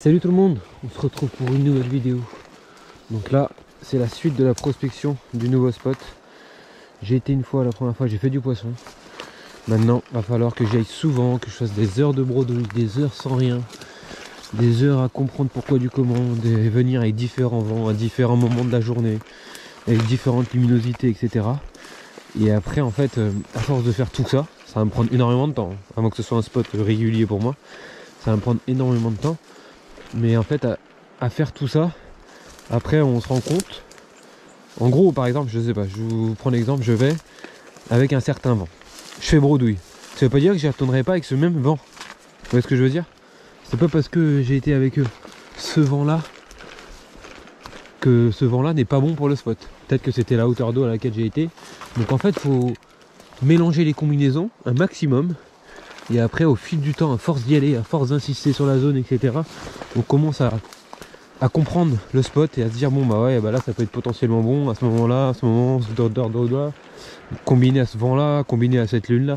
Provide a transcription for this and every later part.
Salut tout le monde, on se retrouve pour une nouvelle vidéo. Donc là, c'est la suite de la prospection du nouveau spot. J'ai été une fois, la première fois, j'ai fait du poisson. Maintenant, il va falloir que j'aille souvent, que je fasse des heures de bredouille, des heures sans rien, des heures à comprendre pourquoi du comment, et venir avec différents vents, à différents moments de la journée, avec différentes luminosités, etc. Et après, en fait, à force de faire tout ça, ça va me prendre énormément de temps, avant que ce soit un spot régulier pour moi. Ça va me prendre énormément de temps. Mais en fait, à faire tout ça, après on se rend compte. En gros, par exemple, je sais pas, je vous prends l'exemple, je vais avec un certain vent. Je fais bredouille. Ça veut pas dire que j'y retournerai pas avec ce même vent. Vous voyez ce que je veux dire? C'est pas parce que j'ai été avec ce vent-là que ce vent-là n'est pas bon pour le spot. Peut-être que c'était la hauteur d'eau à laquelle j'ai été. Donc en fait, il faut mélanger les combinaisons un maximum. Et après, au fil du temps, à force d'y aller, à force d'insister sur la zone, etc., on commence à comprendre le spot et à se dire bon bah ouais, bah là ça peut être potentiellement bon à ce moment-là, à ce moment, combiné à ce vent-là, combiné à cette lune-là.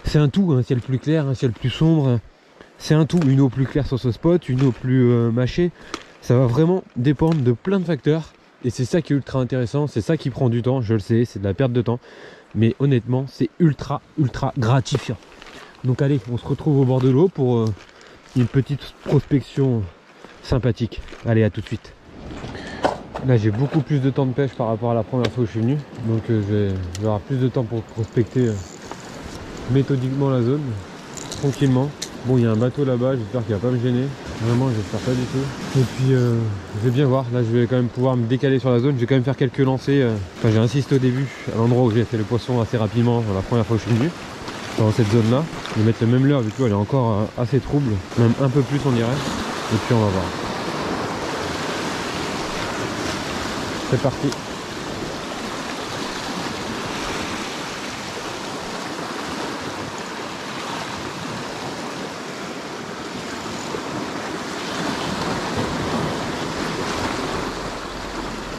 C'est un tout, un ciel plus clair, un ciel plus sombre. C'est un tout, une eau plus claire sur ce spot, une eau plus mâchée. Ça va vraiment dépendre de plein de facteurs. Et c'est ça qui est ultra intéressant, c'est ça qui prend du temps, je le sais, c'est de la perte de temps. Mais honnêtement, c'est ultra gratifiant. Donc allez, on se retrouve au bord de l'eau pour une petite prospection sympathique. Allez, à tout de suite. Là j'ai beaucoup plus de temps de pêche par rapport à la première fois où je suis venu. Donc je vais avoir plus de temps pour prospecter méthodiquement la zone, tranquillement. Bon, il y a un bateau là-bas, j'espère qu'il va pas me gêner. Vraiment, j'espère pas du tout. Et puis je vais bien voir, là je vais quand même pouvoir me décaler sur la zone. Je vais quand même faire quelques lancers. Enfin, j'ai insisté au début à l'endroit où j'ai fait le poisson assez rapidement la première fois que je suis venu. Dans cette zone là, je vais mettre le même leurre vu que l'eau elle est encore assez trouble, même un peu plus on dirait, et puis on va voir. C'est parti.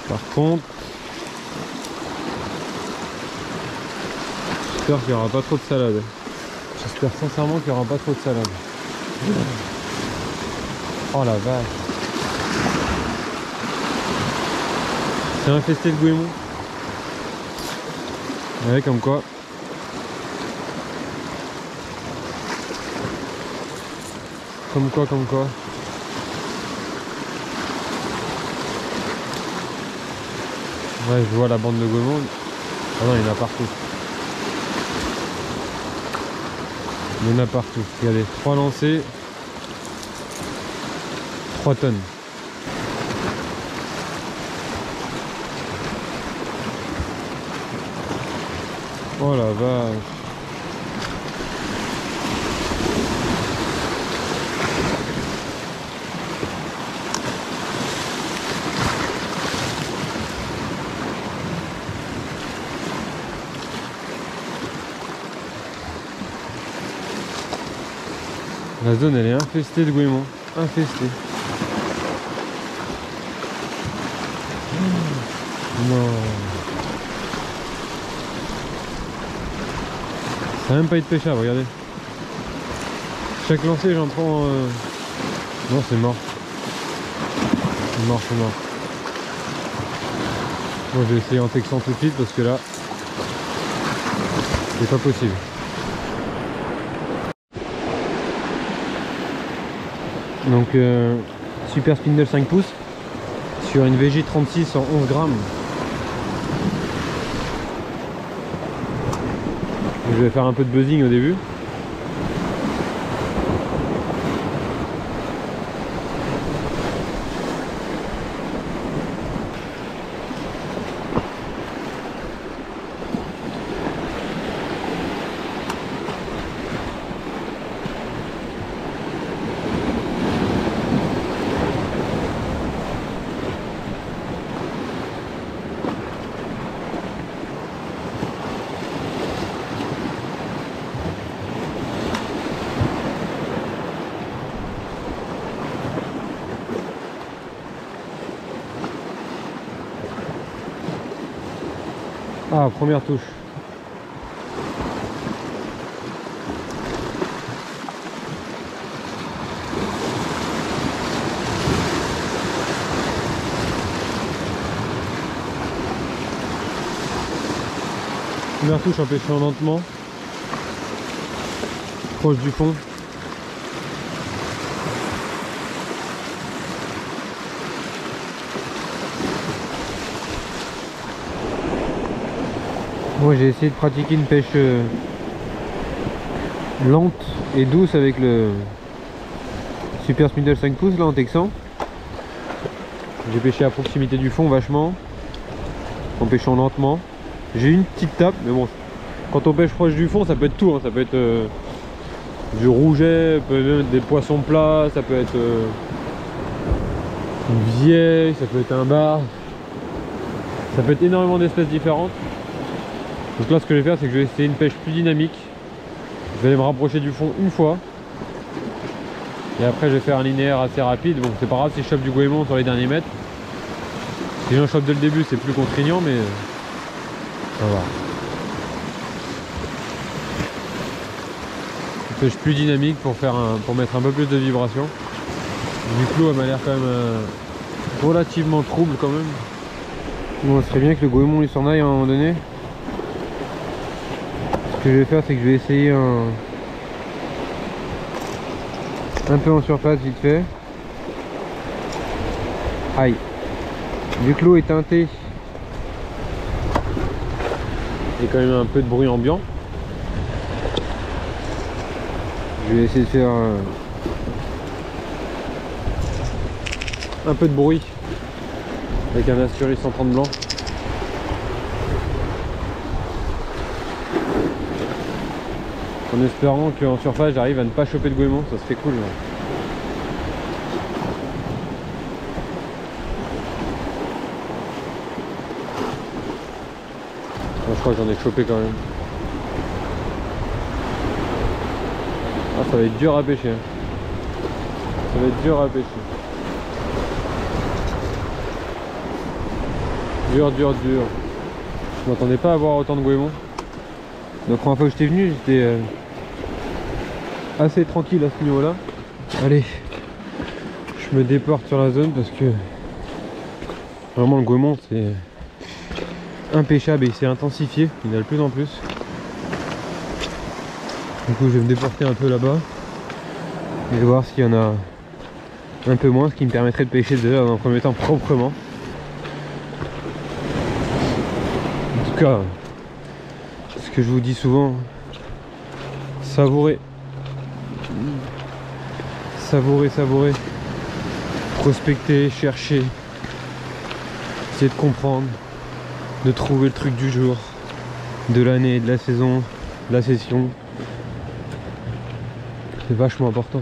Par contre, j'espère qu'il n'y aura pas trop de salade. J'espère sincèrement qu'il n'y aura pas trop de salade. Oh la vache. C'est infesté de goémons. Ouais, comme quoi. Comme quoi. Ouais, je vois la bande de goémons. Ah non, il y en a partout. Il y en a partout. Regardez, 3 lancers, 3 tonnes. Oh la vache. La zone elle est infestée de goémons. Infestée. Non. Ça n'a même pas été pêchable, regardez. Chaque lancer j'en prends... Non, c'est mort. C'est mort. Bon, je vais essayer en textant tout de suite parce que là, c'est pas possible. Donc super spindle 5 pouces sur une VG 36 en 11 grammes. Je vais faire un peu de buzzing au début. Ah, première touche. Première touche en pêchant lentement, proche du fond. Moi j'ai essayé de pratiquer une pêche lente et douce avec le Super Smithel 5 pouces là en texan. J'ai pêché à proximité du fond vachement, en pêchant lentement. J'ai eu une petite tape, mais bon, quand on pêche proche du fond, ça peut être tout, hein. Ça peut être du rouget, peut même être des poissons plats, ça peut être une vieille, ça peut être un bar, ça peut être énormément d'espèces différentes. Donc là, ce que je vais faire, c'est que je vais essayer une pêche plus dynamique. Je vais aller me rapprocher du fond une fois, et après je vais faire un linéaire assez rapide. Bon, c'est pas grave si je chope du goémon sur les derniers mètres. Si j'en chope dès le début, c'est plus contraignant, mais ça va. Une pêche plus dynamique pour mettre un peu plus de vibration. Du clos, elle m'a l'air quand même relativement trouble quand même. Bon, ce serait bien que le goémon lui s'en aille à un moment donné. Ce que je vais faire, c'est que je vais essayer un peu en surface vite fait. Aïe. Vu que l'eau est teintée, il y a quand même un peu de bruit ambiant. Je vais essayer de faire un peu de bruit avec un Asturis 130 blanc. En espérant qu'en surface j'arrive à ne pas choper de goémon, ça serait cool. Là. Bon, je crois que j'en ai chopé quand même. Ah, ça va être dur à pêcher. Ça va être dur à pêcher. Dur. Je m'attendais pas à avoir autant de goémons. La première fois que j'étais venu, j'étais assez tranquille à ce niveau là. Allez, je me déporte sur la zone parce que vraiment le goémon c'est impêchable et il s'est intensifié, il y en a de plus en plus. Du coup je vais me déporter un peu là-bas et voir s'il y en a un peu moins, ce qui me permettrait de pêcher déjà dans un premier temps proprement. En tout cas, ce que je vous dis souvent, savourer, prospecter, chercher, essayer de comprendre, de trouver le truc du jour, de l'année, de la saison, de la session. C'est vachement important.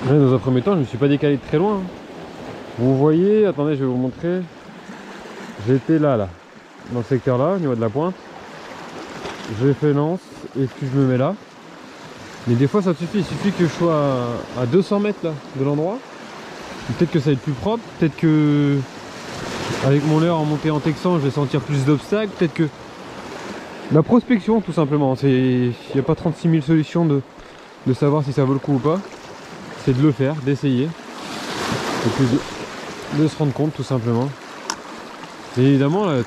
Là, dans un premier temps, je ne me suis pas décalé de très loin. Vous voyez, attendez, je vais vous montrer. J'étais là, dans le secteur là, au niveau de la pointe. J'ai fait lance, et puis je me mets là. Mais des fois ça suffit, il suffit que je sois à 200 mètres là, de l'endroit. Peut-être que ça va être plus propre, peut-être que avec mon leurre en montée en texan je vais sentir plus d'obstacles, peut-être que... La prospection tout simplement, il n'y a pas 36 000 solutions de savoir si ça vaut le coup ou pas. C'est de le faire, d'essayer. Et puis de se rendre compte tout simplement. Et évidemment, là,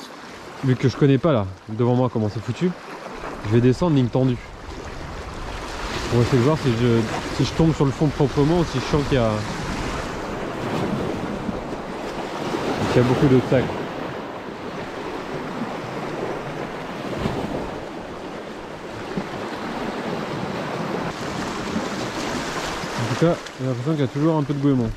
vu que je connais pas là, devant moi comment c'est foutu, je vais descendre ligne tendue. On va essayer de voir si je tombe sur le fond proprement ou si je sens qu'il y a beaucoup d'obstacles. En tout cas, j'ai l'impression qu'il y a toujours un peu de goémon.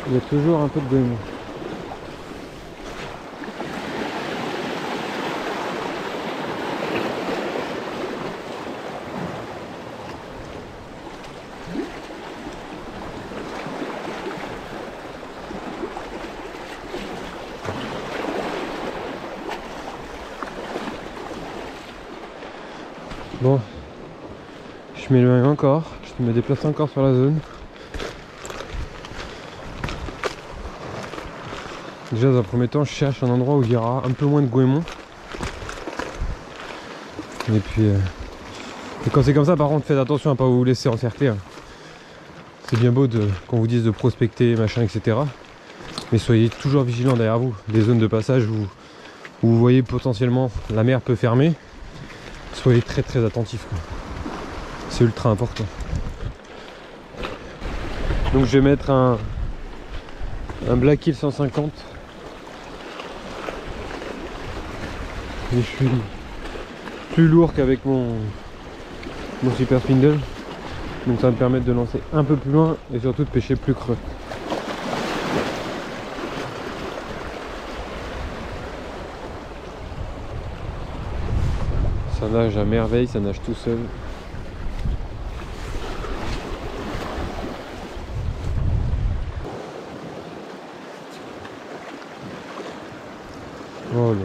Il y a toujours un peu de goémon. Bon, je m'éloigne encore, je me déplace encore sur la zone. Déjà dans un premier temps, je cherche un endroit où il y aura un peu moins de goémons. Et puis Et quand c'est comme ça, par contre, faites attention à pas vous laisser encercler. Hein. C'est bien beau qu'on vous dise de prospecter, machin, etc. Mais soyez toujours vigilants derrière vous. Des zones de passage où vous voyez potentiellement la mer peut fermer. Soyez très très attentifs. C'est ultra important. Donc je vais mettre un Black Hill 150. Et je suis plus lourd qu'avec mon Super Spindle. Donc ça va me permettre de lancer un peu plus loin et surtout de pêcher plus creux. Ça nage à merveille, ça nage tout seul. Oh là là.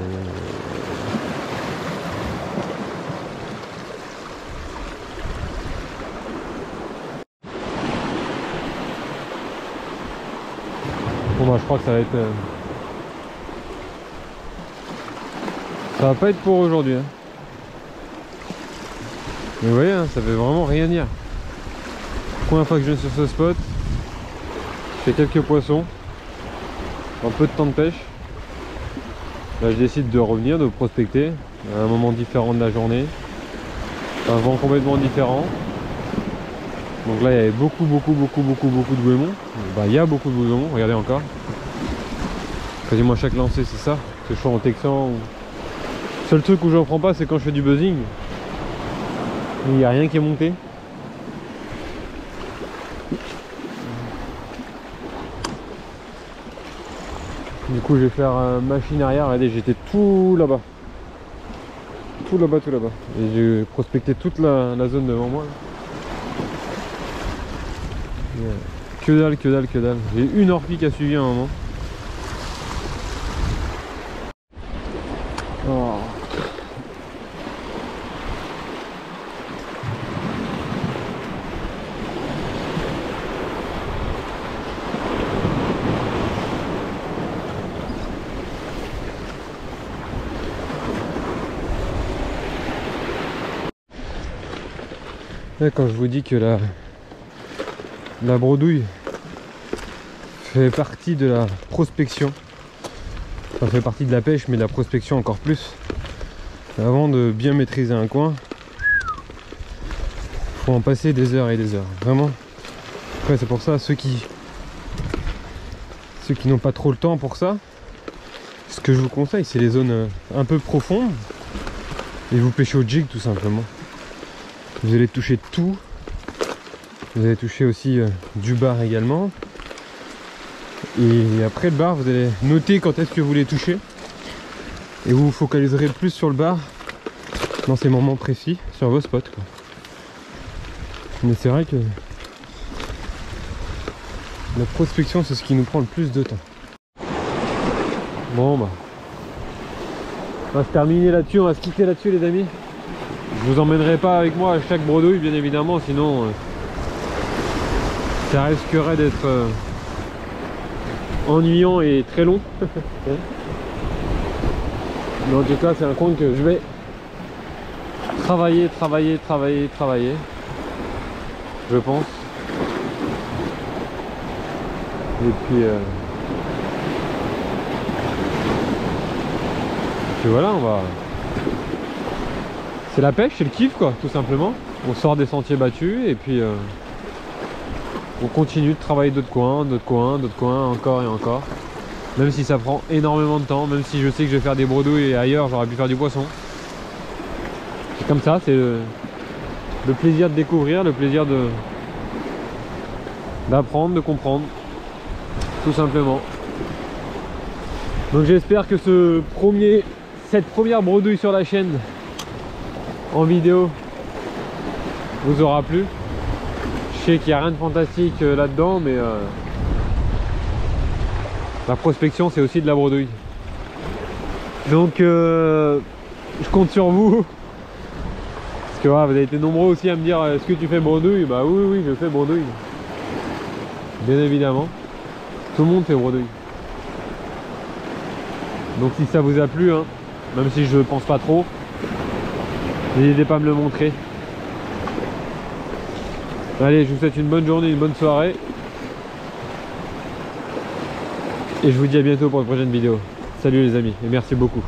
Bon bah je crois que ça va être... Ça va pas être pour aujourd'hui. Hein. Mais vous voyez, hein, ça veut vraiment rien dire. Première fois que je viens sur ce spot, je fais quelques poissons, un peu de temps de pêche. Là je décide de revenir, de prospecter à un moment différent de la journée, un vent complètement différent. Donc là il y avait beaucoup de goémons. Bah il y a beaucoup de goémons, regardez encore. Quasiment à chaque lancée c'est ça, que je sois en texan. Le seul truc où j'en prends pas c'est quand je fais du buzzing. Il n'y a rien qui est monté. Du coup je vais faire machine arrière, regardez j'étais tout là-bas. Tout là-bas. Et j'ai prospecté toute la zone devant moi. Que dalle. J'ai une orpie qui a suivi à un moment. Oh. Là, quand je vous dis que la bredouille fait partie de la prospection, ça fait partie de la pêche, mais de la prospection encore plus. Avant de bien maîtriser un coin, faut en passer des heures et des heures, vraiment. Après c'est pour ça, ceux qui n'ont pas trop le temps pour ça, ce que je vous conseille c'est les zones un peu profondes et vous pêchez au jig tout simplement. Vous allez toucher tout. Vous allez toucher aussi du bar également. Et après le bar, vous allez noter quand est-ce que vous les touchez. Et vous vous focaliserez plus sur le bar dans ces moments précis, sur vos spots, quoi. Mais c'est vrai que la prospection, c'est ce qui nous prend le plus de temps. Bon bah, on va se terminer là-dessus, on va se quitter là-dessus les amis. Je vous emmènerai pas avec moi à chaque bredouille bien évidemment, sinon ça risquerait d'être ennuyant et très long. Mais en tout cas c'est un coin que je vais travailler, je pense. Et puis voilà, on va... C'est la pêche, c'est le kiff quoi, tout simplement. On sort des sentiers battus et puis on continue de travailler d'autres coins, encore et encore. Même si ça prend énormément de temps, même si je sais que je vais faire des bredouilles et ailleurs j'aurais pu faire du poisson. C'est comme ça, c'est le plaisir de découvrir, le plaisir d'apprendre, de comprendre, tout simplement. Donc j'espère que cette première bredouille sur la chaîne en vidéo vous aura plu. Je sais qu'il n'y a rien de fantastique là-dedans, mais la prospection c'est aussi de la bredouille. Donc je compte sur vous. Parce que voilà, vous avez été nombreux aussi à me dire est-ce que tu fais bredouille? Bah oui, je fais bredouille. Bien évidemment. Tout le monde fait bredouille. Donc si ça vous a plu, hein, même si je pense pas trop, n'hésitez pas à me le montrer. Allez, je vous souhaite une bonne journée, une bonne soirée. Et je vous dis à bientôt pour une prochaine vidéo. Salut les amis et merci beaucoup.